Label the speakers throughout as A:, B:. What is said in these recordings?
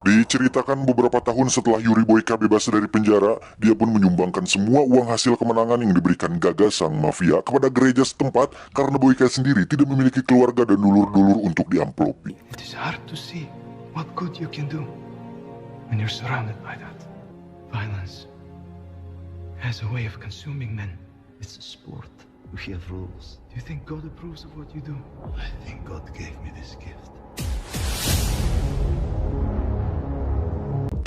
A: Diceritakan beberapa tahun setelah Yuri Boyka bebas dari penjara, dia pun menyumbangkan semua uang hasil kemenangan yang diberikan Gaga sang mafia kepada gereja setempat karena Boyka sendiri tidak memiliki keluarga dan dulur-dulur untuk diamplopi.
B: It is hard to see what good you can do when you're surrounded by that. Violence has a way of consuming men.
C: It's a sport. We have rules.
B: Do you think God approves of what you do?
C: I think God gave me this gift.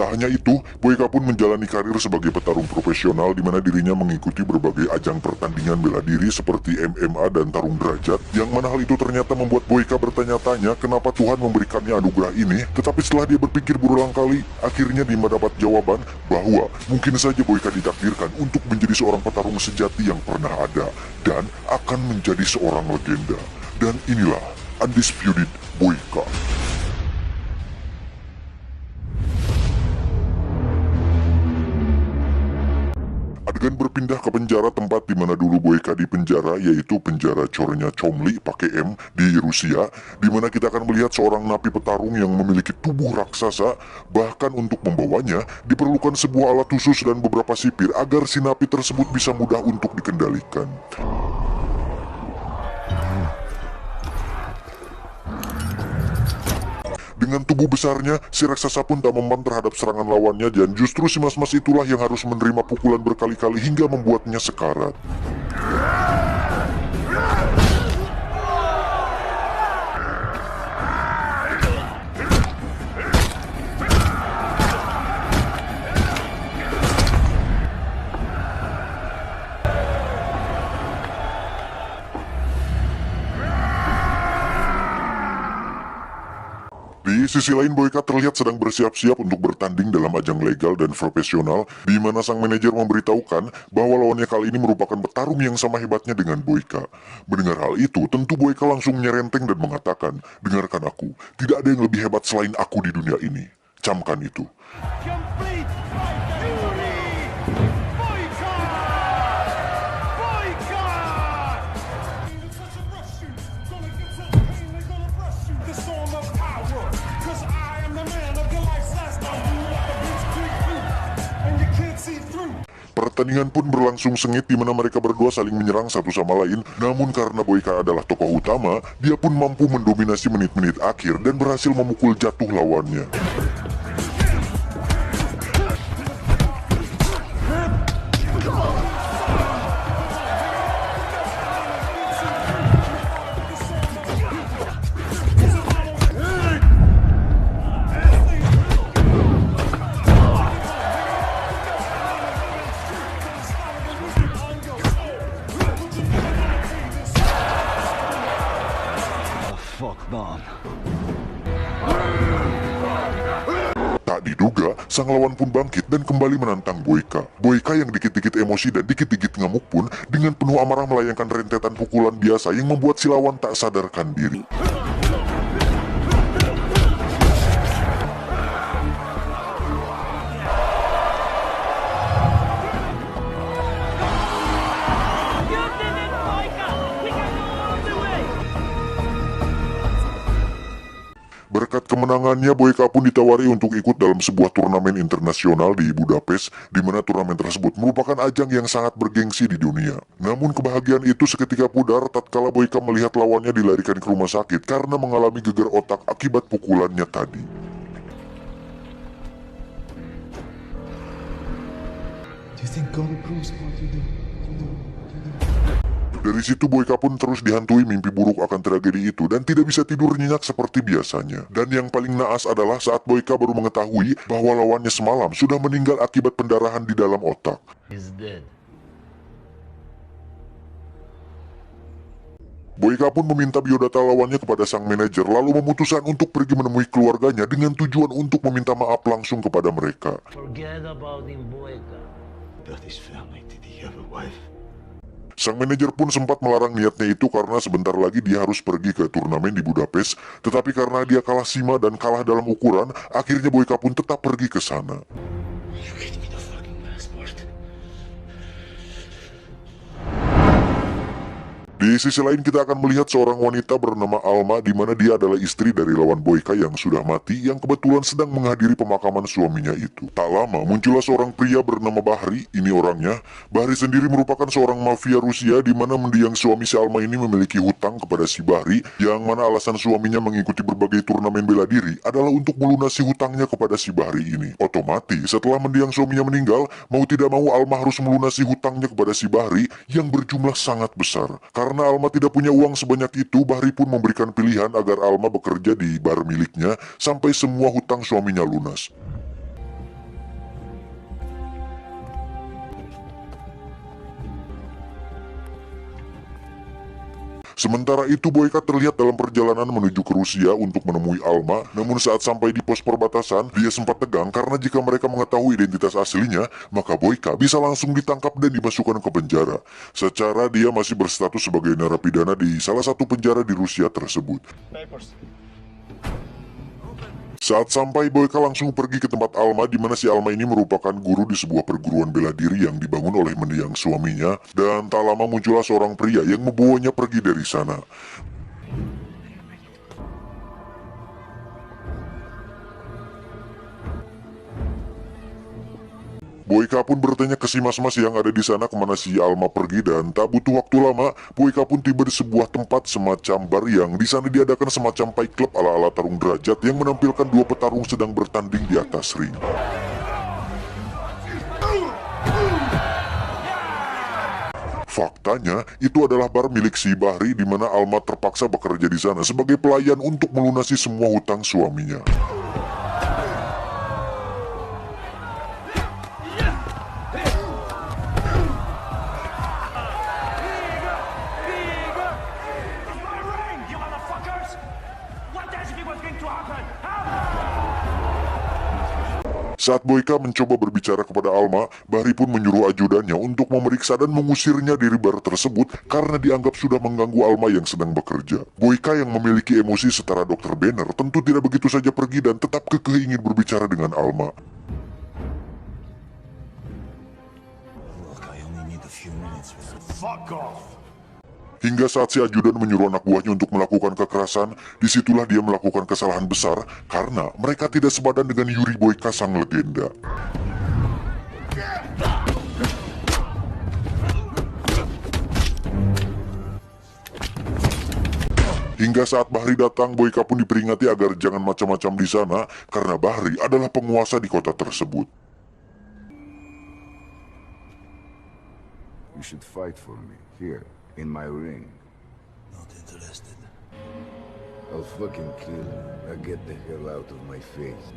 A: Tak hanya itu, Boyka pun menjalani karir sebagai petarung profesional di mana dirinya mengikuti berbagai ajang pertandingan bela diri seperti MMA dan tarung derajat, yang mana hal itu ternyata membuat Boyka bertanya-tanya kenapa Tuhan memberikannya anugerah ini, tetapi setelah dia berpikir berulang kali, akhirnya dia mendapat jawaban bahwa mungkin saja Boyka ditakdirkan untuk menjadi seorang petarung sejati yang pernah ada, dan akan menjadi seorang legenda. Dan inilah Undisputed Boyka. Adegan berpindah ke penjara tempat di mana dulu Boyka di penjara, yaitu penjara cornya Chomli pakai M di Rusia, di mana kita akan melihat seorang napi petarung yang memiliki tubuh raksasa. Bahkan untuk membawanya diperlukan sebuah alat khusus dan beberapa sipir agar si napi tersebut bisa mudah untuk dikendalikan. Dengan tubuh besarnya, si raksasa pun tak mempan terhadap serangan lawannya, dan justru si mas-mas itulah yang harus menerima pukulan berkali-kali hingga membuatnya sekarat. Di sisi lain, Boyka terlihat sedang bersiap-siap untuk bertanding dalam ajang legal dan profesional, di mana sang manajer memberitahukan bahwa lawannya kali ini merupakan petarung yang sama hebatnya dengan Boyka. Mendengar hal itu, tentu Boyka langsung nyerenteng dan mengatakan, "Dengarkan aku, tidak ada yang lebih hebat selain aku di dunia ini. Camkan itu."
D: Complete by Yuri Boyka! Boyka! Such a rush you, gonna get so pain, they're gonna rush you. This storm of power, 'cause I am the man of your life's last. Now you let the beats creep through, and you can't see through.
A: Pertandingan pun berlangsung sengit di mana mereka berdua saling menyerang satu sama lain. Namun karena Boyka adalah tokoh utama, dia pun mampu mendominasi menit-menit akhir dan berhasil memukul jatuh lawannya.
C: Fuck man.
A: Tak diduga, sang lawan pun bangkit dan kembali menantang Boyka. Boyka yang dikit-dikit emosi dan dikit-dikit ngamuk pun dengan penuh amarah melayangkan rentetan pukulan biasa yang membuat si lawan tak sadarkan diri.
D: You did it, Boyka! We can go all the way!
A: Berkat kemenangannya, Boyka pun ditawari untuk ikut dalam sebuah turnamen internasional di Budapest, di mana turnamen tersebut merupakan ajang yang sangat bergengsi di dunia. Namun kebahagiaan itu seketika pudar tatkala Boyka melihat lawannya dilarikan ke rumah sakit karena mengalami gegar otak akibat pukulannya tadi.
B: Do you think God approves of what you do?
A: Dari situ Boyka pun terus dihantui mimpi buruk akan tragedi itu dan tidak bisa tidur nyenyak seperti biasanya. Dan yang paling naas adalah saat Boyka baru mengetahui bahwa lawannya semalam sudah meninggal akibat pendarahan di dalam otak.
C: He's dead.
A: Boyka pun meminta biodata lawannya kepada sang manajer lalu memutuskan untuk pergi menemui keluarganya dengan tujuan untuk meminta maaf langsung kepada mereka.
C: Forget about him, Boyka. About his family. Did he have a wife?
A: Sang manajer pun sempat melarang niatnya itu karena sebentar lagi dia harus pergi ke turnamen di Budapest, tetapi karena dia kalah sima dan kalah dalam ukuran, akhirnya Boyka pun tetap pergi ke sana.
C: You gave me the fucking passport.
A: Di sisi lain kita akan melihat seorang wanita bernama Alma di mana dia adalah istri dari lawan Boyka yang sudah mati yang kebetulan sedang menghadiri pemakaman suaminya itu. Tak lama muncullah seorang pria bernama Bahri, ini orangnya. Bahri sendiri merupakan seorang mafia Rusia di mana mendiang suami si Alma ini memiliki hutang kepada si Bahri yang mana alasan suaminya mengikuti berbagai turnamen bela diri adalah untuk melunasi hutangnya kepada si Bahri ini. Otomatis setelah mendiang suaminya meninggal, mau tidak mau Alma harus melunasi hutangnya kepada si Bahri yang berjumlah sangat besar. Karena Alma tidak punya uang sebanyak itu, Bahri pun memberikan pilihan agar Alma bekerja di bar miliknya sampai semua hutang suaminya lunas. Sementara itu Boyka terlihat dalam perjalanan menuju ke Rusia untuk menemui Alma, namun saat sampai di pos perbatasan, dia sempat tegang karena jika mereka mengetahui identitas aslinya, maka Boyka bisa langsung ditangkap dan dimasukkan ke penjara. Secara dia masih berstatus sebagai narapidana di salah satu penjara di Rusia tersebut. Saat sampai, Boyka langsung pergi ke tempat Alma di mana si Alma ini merupakan guru di sebuah perguruan bela diri yang dibangun oleh mendiang suaminya, dan tak lama muncullah seorang pria yang membawanya pergi dari sana. Boyka pun bertanya ke si mas-mas yang ada di sana kemana si Alma pergi, dan tak butuh waktu lama, Boyka pun tiba di sebuah tempat semacam bar yang di sana diadakan semacam fight club ala-ala tarung derajat yang menampilkan dua petarung sedang bertanding di atas ring. Faktanya, itu adalah bar milik si Bahri di mana Alma terpaksa bekerja di sana sebagai pelayan untuk melunasi semua hutang suaminya. Saat Boyka mencoba berbicara kepada Alma, Bahri pun menyuruh ajudannya untuk memeriksa dan mengusirnya dari bar tersebut karena dianggap sudah mengganggu Alma yang sedang bekerja. Boyka yang memiliki emosi setara Dr. Banner tentu tidak begitu saja pergi dan tetap kekeh ingin berbicara dengan Alma.
C: Look, I only need a few minutes with you.
D: Fuck off!
A: Hingga saat si ajudan menyuruh anak buahnya untuk melakukan kekerasan, disitulah dia melakukan kesalahan besar karena mereka tidak sepadan dengan Yuri Boyka sang legenda. Hingga saat Bahri datang, Boyka pun diperingati agar jangan macam-macam di sana karena Bahri adalah penguasa di kota tersebut.
E: You should fight for me, here, in my ring.
C: Not interested.
E: I'll fucking kill you. Now get the hell out of my face.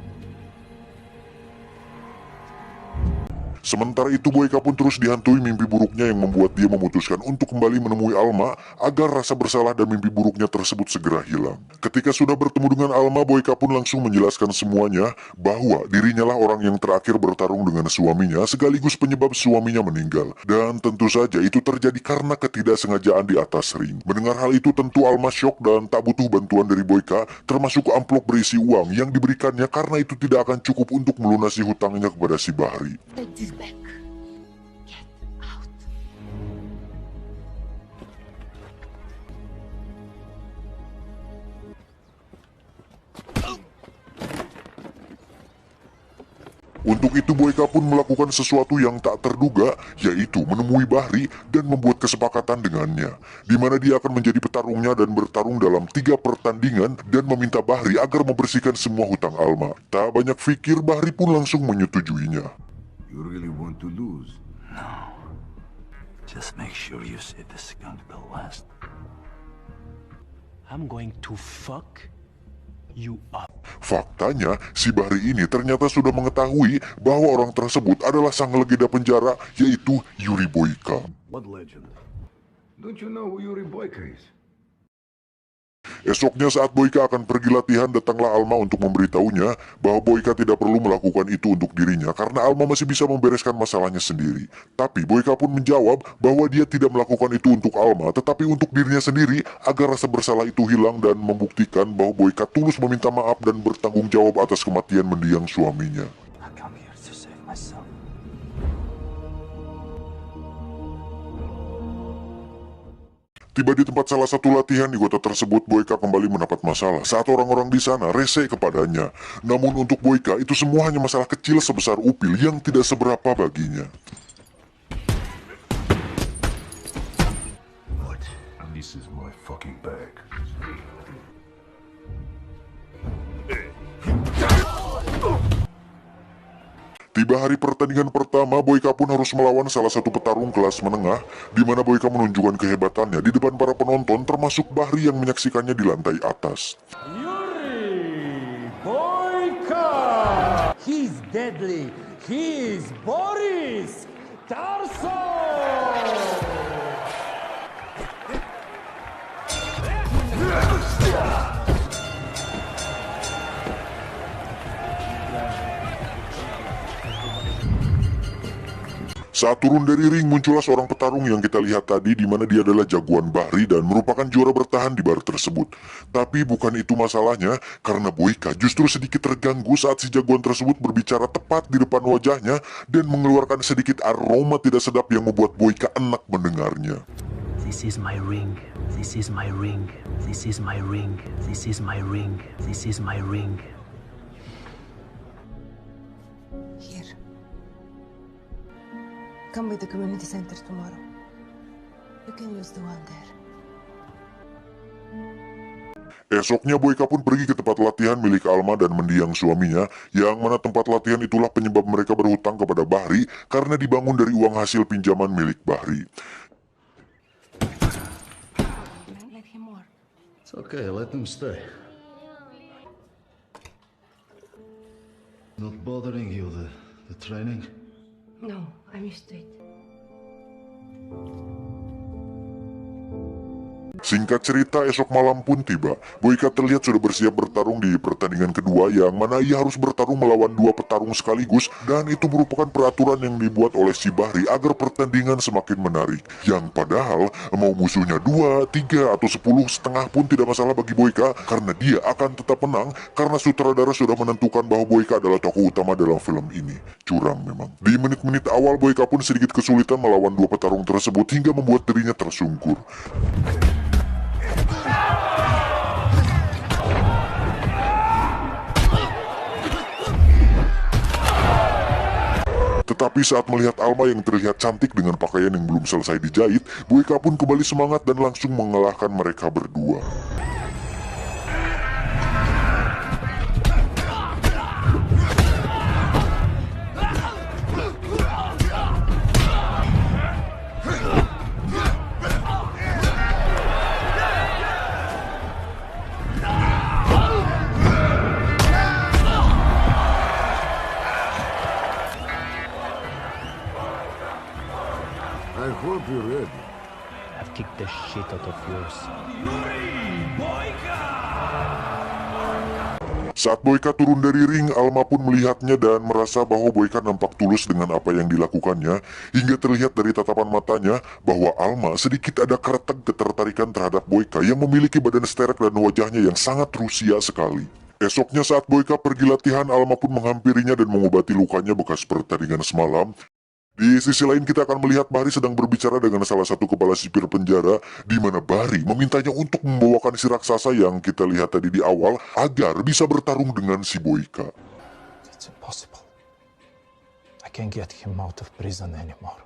A: Sementara itu Boyka pun terus dihantui mimpi buruknya yang membuat dia memutuskan untuk kembali menemui Alma agar rasa bersalah dan mimpi buruknya tersebut segera hilang. Ketika sudah bertemu dengan Alma, Boyka pun langsung menjelaskan semuanya bahwa dirinya lah orang yang terakhir bertarung dengan suaminya sekaligus penyebab suaminya meninggal. Dan tentu saja itu terjadi karena ketidaksengajaan di atas ring. Mendengar hal itu tentu Alma syok dan tak butuh bantuan dari Boyka, termasuk amplop berisi uang yang diberikannya karena itu tidak akan cukup untuk melunasi hutangnya kepada si Bahri.
F: Take this back. Get out.
A: Untuk itu Boyka pun melakukan sesuatu yang tak terduga, yaitu menemui Bahri dan membuat kesepakatan dengannya, di mana dia akan menjadi petarungnya dan bertarung dalam 3 pertandingan dan meminta Bahri agar membersihkan semua hutang Alma. Tak banyak pikir, Bahri pun langsung menyetujuinya.
E: You really want to lose?
C: No. Just make sure you say the skunk the last.
B: I'm going to fuck you up.
A: Faktanya, si Bahri ini ternyata sudah mengetahui bahwa orang tersebut adalah sang legenda penjara, yaitu Yuri Boyka.
E: What legend? Don't you know who Yuri Boyka is?
A: Esoknya saat Boyka akan pergi latihan, datanglah Alma untuk memberitahunya bahwa Boyka tidak perlu melakukan itu untuk dirinya karena Alma masih bisa membereskan masalahnya sendiri. Tapi Boyka pun menjawab bahwa dia tidak melakukan itu untuk Alma, tetapi untuk dirinya sendiri agar rasa bersalah itu hilang dan membuktikan bahwa Boyka tulus meminta maaf dan bertanggung jawab atas kematian mendiang suaminya.
C: I come here to save myself.
A: Tiba di tempat salah satu latihan di kota tersebut, Boyka kembali mendapat masalah saat orang-orang di sana rese kepadanya. Namun untuk Boyka, itu semua hanya masalah kecil sebesar upil yang tidak seberapa baginya.
G: What? This is my fucking bag.
A: Tiba hari pertandingan pertama, Boyka pun harus melawan salah satu petarung kelas menengah, di mana Boyka menunjukkan kehebatannya di depan para penonton, termasuk Bahri yang menyaksikannya di lantai atas.
H: Yuri Boyka! He's deadly. He's Boris Tarso!
A: Saat turun dari ring, muncullah seorang petarung yang kita lihat tadi, di mana dia adalah jagoan Bahri dan merupakan juara bertahan di bar tersebut. Tapi bukan itu masalahnya, karena Boyka justru sedikit terganggu saat si jagoan tersebut berbicara tepat di depan wajahnya dan mengeluarkan sedikit aroma tidak sedap yang membuat Boyka enak mendengarnya.
I: This is my ring. This is my ring. This is my ring. This is my ring. This is my ring.
J: Here. Come by the community center tomorrow. You can use the one there.
A: Esoknya Boyka pun pergi ke tempat latihan milik Alma dan mendiang suaminya, yang mana tempat latihan itulah penyebab mereka berhutang kepada Bahri karena dibangun dari uang hasil pinjaman milik Bahri.
J: Let him work.
G: It's okay, let them stay. Not bothering you, the training?
J: No, I'm used to it.
A: Singkat cerita, esok malam pun tiba. Boyka terlihat sudah bersiap bertarung di pertandingan kedua, yang mana ia harus bertarung melawan dua petarung sekaligus, dan itu merupakan peraturan yang dibuat oleh si Bahri agar pertandingan semakin menarik. Yang padahal mau musuhnya 2, 3, atau 10,5 pun tidak masalah bagi Boyka, karena dia akan tetap menang karena sutradara sudah menentukan bahwa Boyka adalah tokoh utama dalam film ini. Curang memang. Di menit-menit awal, Boyka pun sedikit kesulitan melawan dua petarung tersebut hingga membuat dirinya tersungkur. Tetapi saat melihat Alma yang terlihat cantik dengan pakaian yang belum selesai dijahit, Boyka pun kembali semangat dan langsung mengalahkan mereka berdua.
E: I hope you're ready.
I: I've kicked the shit out of yours.
A: Saat Boyka turun dari ring, Alma pun melihatnya dan merasa bahwa Boyka nampak tulus dengan apa yang dilakukannya, hingga terlihat dari tatapan matanya bahwa Alma sedikit ada kretek ketertarikan terhadap Boyka yang memiliki badan sterek dan wajahnya yang sangat Rusia sekali. Esoknya saat Boyka pergi latihan, Alma pun menghampirinya dan mengobati lukanya bekas pertandingan semalam. Di sisi lain kita akan melihat Bahri sedang berbicara dengan salah satu kepala sipir penjara, di mana Bahri memintanya untuk membawakan si raksasa yang kita lihat tadi di awal agar bisa bertarung dengan si Boyka.
B: It's impossible. I can't get him out of prison anymore.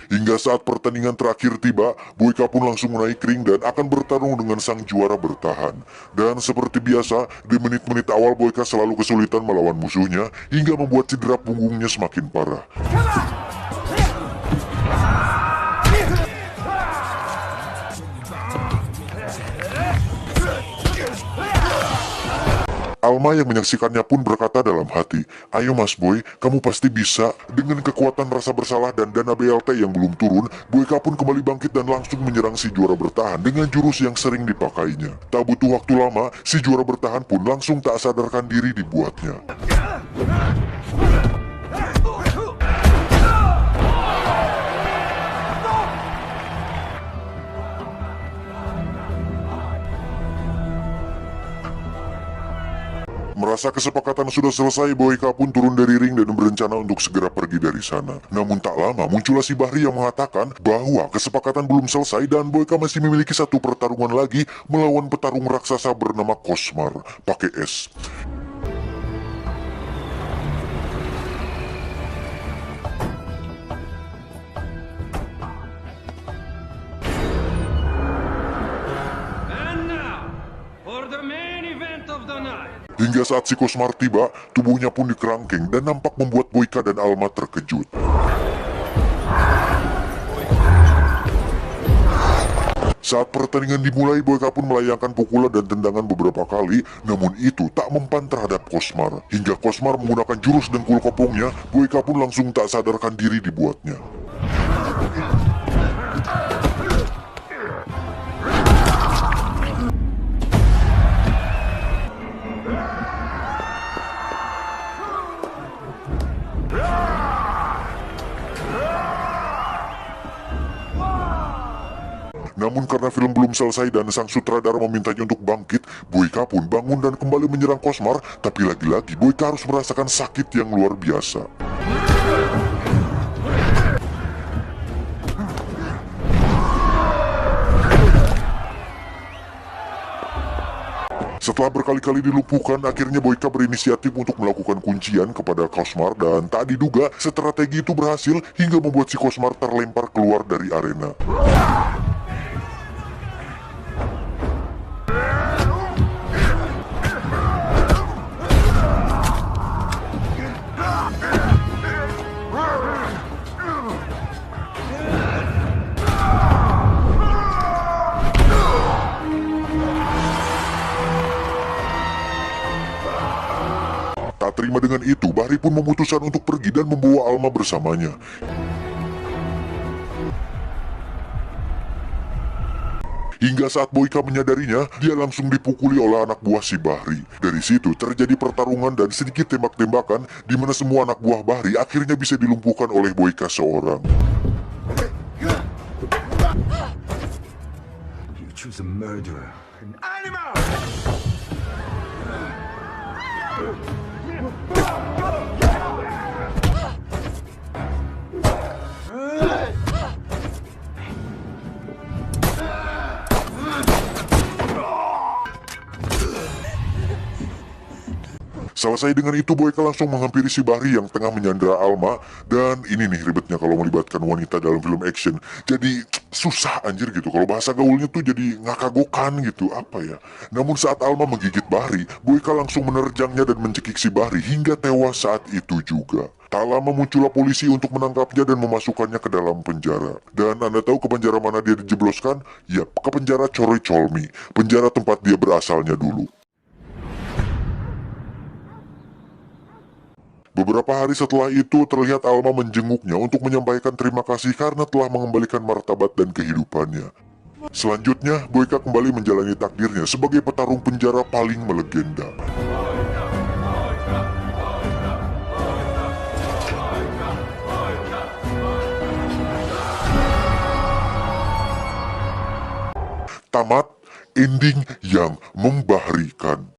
A: Hingga saat pertandingan terakhir tiba, Boyka pun langsung naik ring dan akan bertarung dengan sang juara bertahan. Dan seperti biasa, di menit-menit awal Boyka selalu kesulitan melawan musuhnya, hingga membuat cedera punggungnya semakin parah. Alma yang menyaksikannya pun berkata dalam hati, "Ayo Mas Boy, kamu pasti bisa." Dengan kekuatan rasa bersalah dan dana BLT yang belum turun, Boyka pun kembali bangkit dan langsung menyerang si juara bertahan dengan jurus yang sering dipakainya. Tak butuh waktu lama, si juara bertahan pun langsung tak sadarkan diri dibuatnya. Merasa Merasa kesepakatan sudah selesai, Boyka pun turun dari ring dan berencana untuk segera pergi dari sana. Namun tak lama muncullah si Bahri yang mengatakan bahwa kesepakatan belum selesai dan Boyka masih memiliki satu pertarungan lagi melawan petarung raksasa bernama Cosmar, pakai S. Hingga saat si Cosmar tiba, tubuhnya pun dikerangkeng dan nampak membuat Boyka dan Alma terkejut. Saat pertandingan dimulai, Boyka pun melayangkan pukulan dan tendangan beberapa kali, namun itu tak mempan terhadap Cosmar. Hingga Cosmar menggunakan jurus dengkul kopongnya, Boyka pun langsung tak sadarkan diri dibuatnya. Namun karena film belum selesai dan sang sutradara memintanya untuk bangkit, Boyka pun bangun dan kembali menyerang Cosmar, tapi lagi-lagi Boyka harus merasakan sakit yang luar biasa. Setelah berkali-kali dilumpuhkan, akhirnya Boyka berinisiatif untuk melakukan kuncian kepada Cosmar dan tak diduga strategi itu berhasil hingga membuat si Cosmar terlempar keluar dari arena. Tak terima dengan itu, Bahri pun memutuskan untuk pergi dan membawa Alma bersamanya. Hingga saat Boyka menyadarinya, dia langsung dipukuli oleh anak buah si Bahri. Dari situ terjadi pertarungan dan sedikit tembak-tembakan, di mana semua anak buah Bahri akhirnya bisa dilumpuhkan oleh Boyka seorang.
E: You choose a murderer, an animal!
A: Selesai dengan itu, Boyka langsung menghampiri si Bahri yang tengah menyandera Alma. Dan ini nih ribetnya kalau melibatkan wanita dalam film action. Jadi susah anjir gitu. Kalau bahasa gaulnya tuh jadi ngakagokan gitu. Apa ya? Namun saat Alma menggigit Bahri, Boyka langsung menerjangnya dan mencekik si Bahri hingga tewas saat itu juga. Tak lama muncullah polisi untuk menangkapnya dan memasukkannya ke dalam penjara. Dan Anda tahu ke penjara mana dia dijebloskan? Yap, ke penjara Choroi Cholmi, penjara tempat dia berasalnya dulu. Beberapa hari setelah itu terlihat Alma menjenguknya untuk menyampaikan terima kasih karena telah mengembalikan martabat dan kehidupannya. Selanjutnya, Boyka kembali menjalani takdirnya sebagai petarung penjara paling melegenda. Tamat, ending yang membahrikan.